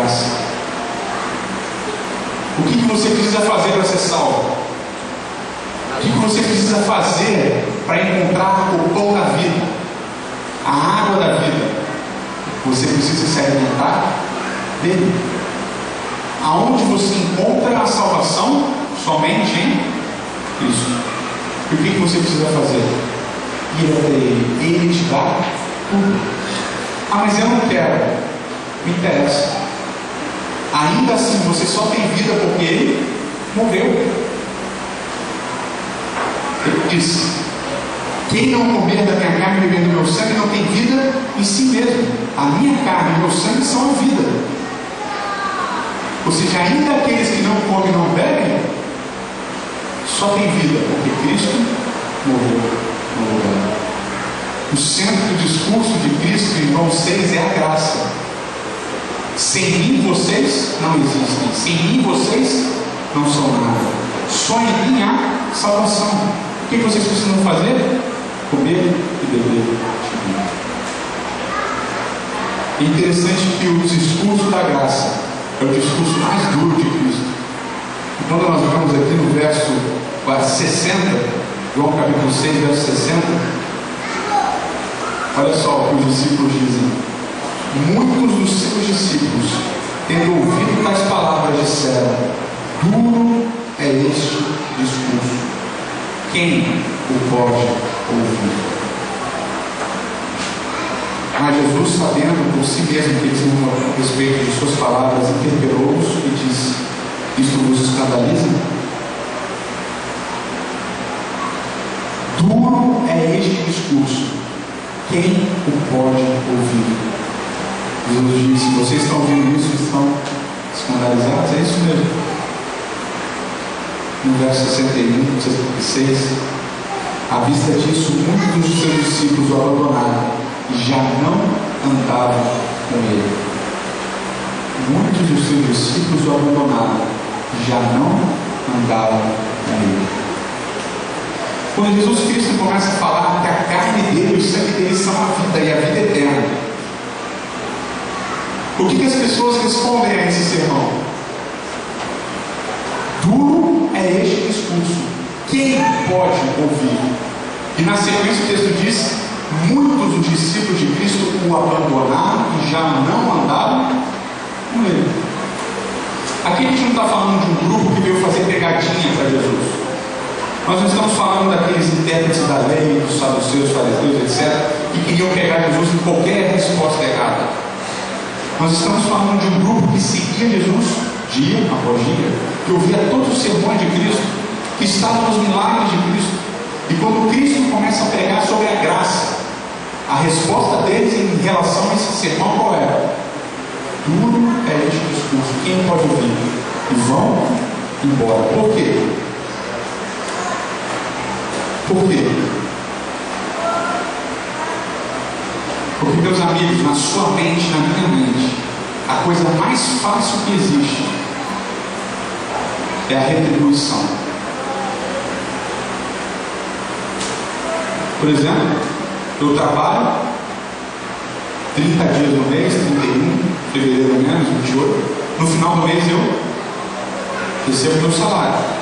graça. O que você precisa fazer para ser salvo? O que você precisa fazer para encontrar o pão da vida, a água da vida? Você precisa se alimentar dele. Aonde você encontra a salvação? Somente em Cristo. E o que você precisa fazer? Ir até Ele. Ele te dá tudo. Ah, mas eu não quero. Me interessa. Ainda assim, você só tem vida porque Ele morreu. Ele disse: quem não comer da minha carne e beber do meu sangue não tem vida em si mesmo. A minha carne e o meu sangue são a vida. Ou seja, ainda aqueles que não comem e não bebem, só tem vida porque Cristo morreu no lugar. O centro do discurso de Cristo em João 6 é a graça. Sem mim vocês não existem. Sem mim vocês não são nada. Só em mim há salvação. O que vocês precisam fazer? Comer e beber de mim. É interessante que o discurso da graça é o discurso mais duro de Cristo. E quando nós vamos aqui no verso 60, João capítulo 6, verso 60, olha só o que os discípulos dizem. Muitos dos seus discípulos, tendo ouvido tais palavras, disseram: duro é este discurso. Quem o pode ouvir? Mas Jesus, sabendo por si mesmo que eles não a respeito de suas palavras, interpelou-os e disse: isto vos escandaliza? Duro é este discurso. Quem o pode ouvir? Jesus disse: vocês estão ouvindo isso e estão escandalizados? É isso mesmo. No verso 61, 66, à vista disso, muitos dos seus discípulos o abandonaram e já não andavam com ele. Muitos dos seus discípulos o abandonaram e já não andavam com ele. Quando Jesus Cristo começa a falar que a carne dele e o sangue dele são a vida e a vida eterna, o que as pessoas respondem a esse sermão? Duro é este discurso. Quem pode ouvir? E na sequência o texto diz: muitos dos discípulos de Cristo o abandonaram e já não andaram com ele. Aqui a gente não está falando de um grupo que veio fazer pegadinha para Jesus. Nós não estamos falando daqueles intérpretes da lei, dos saduceus, fariseus, etc., que queriam pegar Jesus em qualquer resposta errada. Nós estamos falando de um grupo que seguia Jesus dia após dia, que ouvia todos os sermões de Cristo, que estava nos milagres de Cristo. E quando Cristo começa a pregar sobre a graça, a resposta deles em relação a esse sermão qual é? Duro é este discurso. Quem pode ouvir? E vão embora. Por quê? Por quê? Porque, meus amigos, na sua mente, na minha mente, a coisa mais fácil que existe é a retribuição. Por exemplo, eu trabalho 30 dias no mês, 31, fevereiro menos, 28. No final do mês eu recebo meu salário.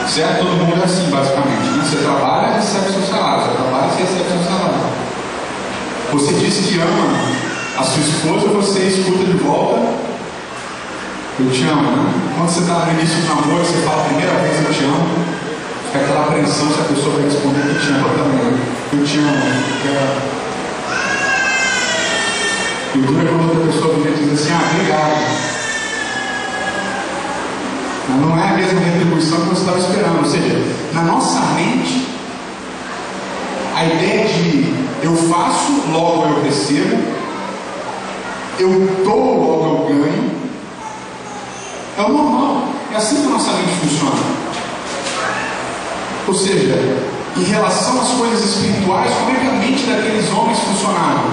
Certo? Todo mundo é assim, basicamente, né? Você trabalha, recebe seu salário. Você trabalha, você recebe seu salário. Você diz que ama a sua esposa, você escuta de volta: eu te amo, né? Quando você está no início do namoro, você fala a primeira vez: eu te amo. Fica aquela apreensão se a pessoa vai responder que te ama também, né? Eu te amo. E o duro é quando outra pessoa vem e diz assim: ah, obrigado. Mas não é a mesma retribuição que você estava esperando. Ou seja, na nossa mente, a ideia de eu faço, logo eu recebo, eu dou, logo eu ganho, é o normal. É assim que a nossa mente funciona. Ou seja, em relação às coisas espirituais, como é que a mente daqueles homens funcionava?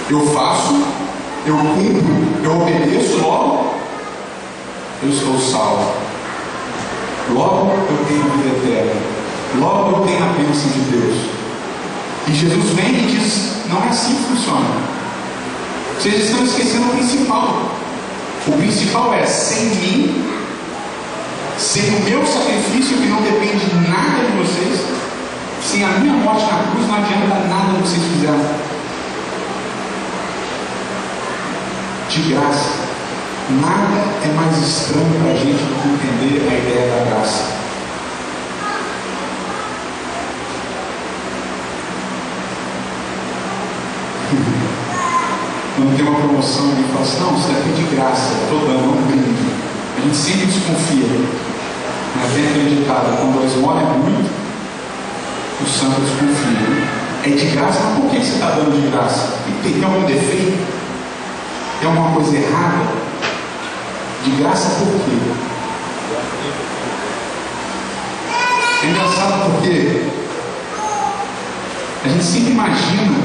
Eu faço, eu cumpro, eu obedeço, logo eu estou salvo. Logo eu tenho a vida eterna. Logo eu tenho a bênção de Deus. E Jesus vem e diz: não é assim que funciona. Vocês estão esquecendo o principal. O principal é: sem mim, sem o meu sacrifício, que não depende de nada de vocês, sem a minha morte na cruz, não adianta nada que vocês fizeram. De graça. Nada é mais estranho para a gente do que entender a ideia da graça. Quando tem uma promoção, alguém fala assim: não, isso daqui é de graça, estou dando um brinde. A gente sempre desconfia. Mas tem aquele ditado: quando a esmola é muito, o santo desconfia. É de graça, mas por que você está dando de graça? Tem algum defeito? Tem alguma coisa errada? De graça por quê? É engraçado porque a gente sempre imagina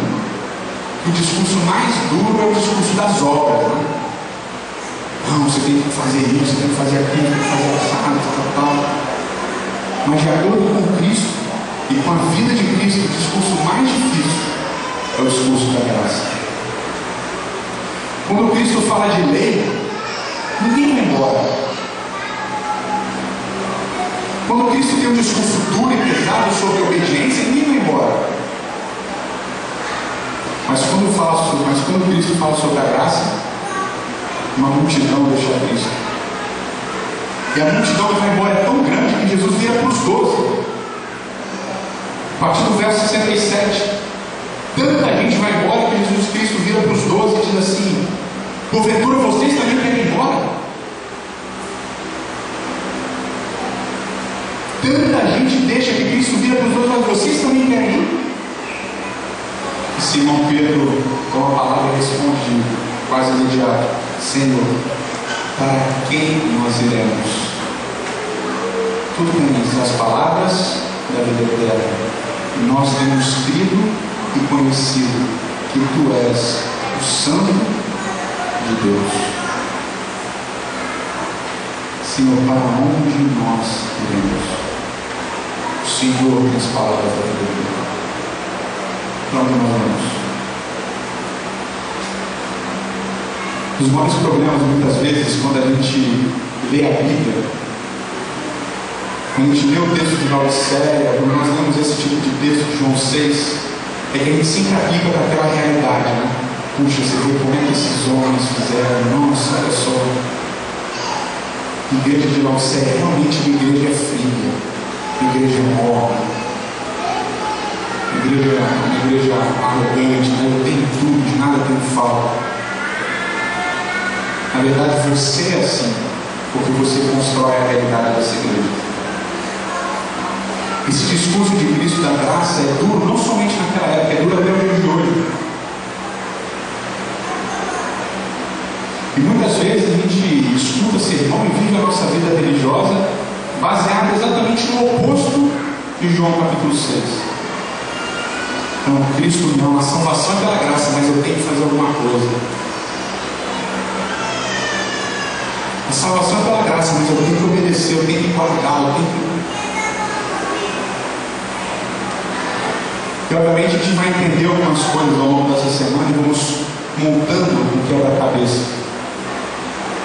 que o discurso mais duro é o discurso das obras, né? Não, você tem que fazer isso, você tem que fazer aquilo, tem que fazer assado, tal. Mas de acordo com Cristo e com a vida de Cristo, o discurso mais difícil é o discurso da graça. Quando Cristo fala de lei, ninguém vai embora. Quando Cristo tem um discurso duro e pesado sobre obediência, ninguém vai embora. Mas quando Cristo fala sobre a graça, uma multidão deixa Cristo. E a multidão que vai embora é tão grande que Jesus vira para os 12. A partir do verso 67, tanta gente vai embora que Jesus Cristo vira para os 12 e diz assim: porventura vocês também querem ir embora? Tanta gente deixa que Cristo vira para os 12, mas vocês também querem ir? E Simão Pedro, com a palavra, responde quase imediato: Senhor, para quem nós iremos? Tudo bem, as palavras da vida eterna. Nós temos crido e conhecido que Tu és o Santo de Deus. Senhor, para onde nós iremos? O Senhor tem as palavras da vida eterna. Para onde nós vamos? Os maiores problemas, muitas vezes, quando a gente lê a Bíblia, quando a gente lê o texto de Laodiceia, quando nós lemos esse tipo de texto de João 6, é que a gente sempre aplica para aquela realidade, né? Puxa, você vê como é que esses homens fizeram, nossa, olha só. A igreja de Laodiceia realmente uma igreja fria, uma igreja morna, uma igreja arrogante, né? Eu tenho tudo, de nada tenho falta. Na verdade, você é assim, porque você constrói a realidade dessa igreja. Esse discurso de Cristo da graça é duro, não somente naquela época, é duro até o dia de hoje. E muitas vezes a gente escuta sermão e vive a nossa vida religiosa baseada exatamente no oposto de João capítulo 6. Então, Cristo não, a salvação é pela graça, mas eu tenho que fazer alguma coisa. A salvação é pela graça, mas eu tenho que obedecer, eu tenho que guardar, eu tenho que... E obviamente a gente vai entender algumas coisas ao longo dessa semana e vamos montando o quebra-cabeça.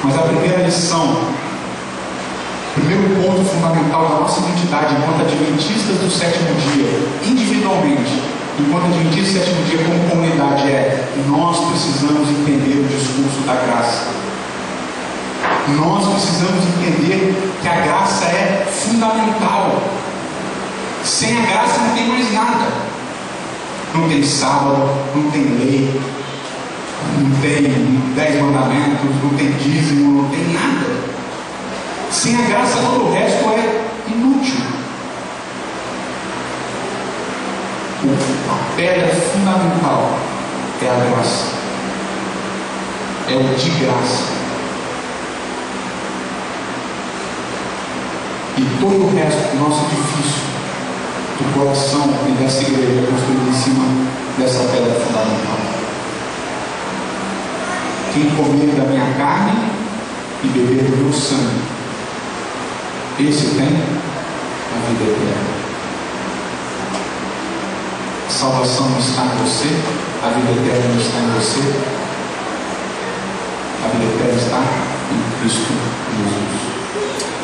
Mas a primeira lição, o primeiro ponto fundamental da nossa identidade enquanto adventistas do sétimo dia, individualmente, enquanto adventistas do sétimo dia como comunidade, é: nós precisamos entender o discurso da graça. Nós precisamos entender que a graça é fundamental. Sem a graça não tem mais nada. Não tem sábado, não tem lei, não tem 10 mandamentos, não tem dízimo, não tem nada. Sem a graça todo o resto é inútil. A pedra fundamental é a graça. É o de graça. E todo o resto do nosso edifício, do coração e dessa igreja, é construído em cima dessa pedra fundamental. Quem comer da minha carne e beber do meu sangue, esse tem a vida eterna. A salvação não está em você, a vida eterna não está em você. A vida eterna está em Cristo Jesus.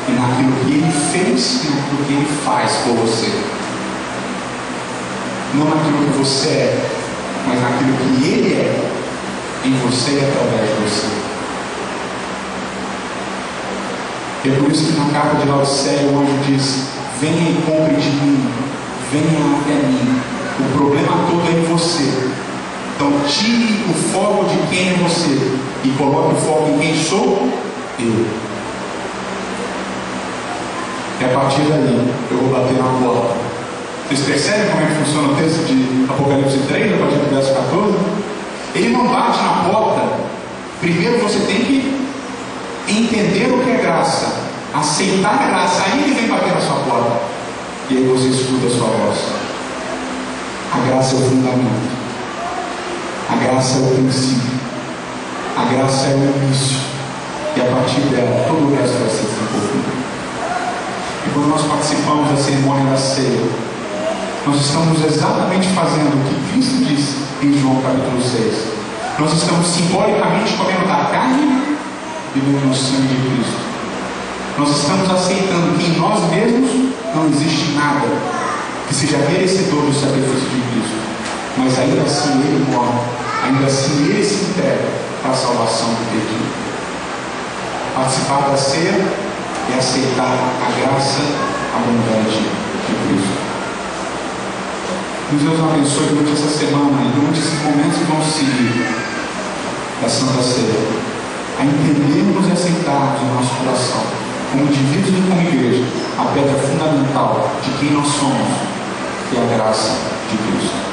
E naquilo que Ele fez e naquilo que Ele faz por você. Não naquilo que você é, mas naquilo que Ele é em você e através de você. É por isso que na carta de Laodiceia o anjo diz: venha e compre de mim, venha até mim. O problema todo é em você. Então tire o foco de quem é você e coloque o foco em quem sou eu. E a partir daí eu vou bater na porta. Vocês percebem como é que funciona o texto de Apocalipse 3, a partir do verso 14? Ele não bate na porta. Primeiro você tem que entender o que é graça, aceitar a graça, aí ele vem bater na sua porta. E aí você escuta a sua voz. A graça é o fundamento. A graça é o princípio. A graça é o início. E a partir dela, todo o resto vai ser desenvolvido. E quando nós participamos da cerimônia da ceia, nós estamos exatamente fazendo o que Cristo disse em João capítulo 6. Nós estamos simbolicamente comendo da carne e bebendo o sangue de Cristo. Nós estamos aceitando que em nós mesmos não existe nada que seja merecedor do sacrifício de Cristo. Mas ainda assim Ele morre, ainda assim Ele se entrega para a salvação do perdido. Participar da ceia é aceitar a graça abundante de Cristo. Deus nos abençoe durante essa semana e durante esses momentos que vão seguir da Santa Ceia, a entendermos e aceitarmos em nosso coração, como indivíduos e como igreja, a pedra fundamental de quem nós somos, que é a graça de Cristo.